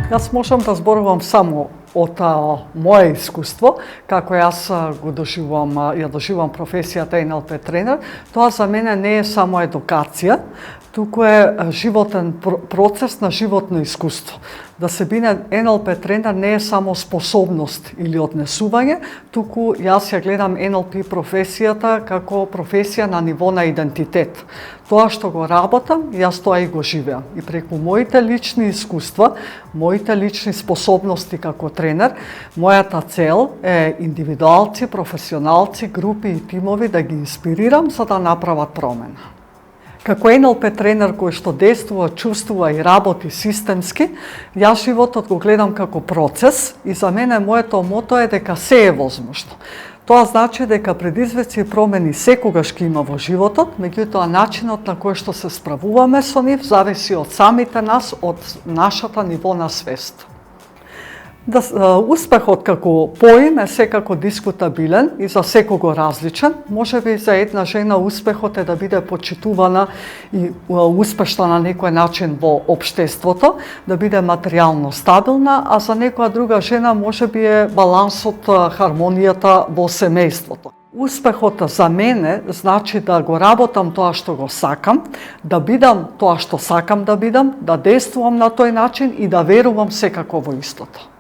Јас можам да зборувам само од мое искуство, како јас ја доживувам професијата НЛП тренер. Тоа за мене не е само едукација, туку е животен процес на животно искуство. Да се биде НЛП тренер не е само способност или однесување, туку јас ја гледам НЛП професијата како професија на ниво на идентитет. Тоа што го работам, јас тоа и го живеам. И преку моите лични искуства, моите лични способности како тренер, мојата цел е индивидуалци, професионалци, групи и тимови да ги инспирирам за да направат промена. Како НЛП тренер кој што действува, чувствува и работи системски, јас животот го гледам како процес и за мене моето мото е дека се е возможно. Тоа значи дека предизвици и промени секогаш ги има во животот, меѓутоа начинот на кој што се справуваме со нив зависи од самите нас, од нашата ниво на свест. Успехот како поим е секако дискутабилен и за секого различен. Можеби за една жена успехот е да биде почитувана и успешна на некој начин во општеството, да биде материјално стабилна, а за некоја друга жена можеби е балансот, хармонијата во семејството. Успехот за мене значи да го работам тоа што го сакам, да бидам тоа што сакам да бидам, да действувам на тој начин и да верувам секако во истото.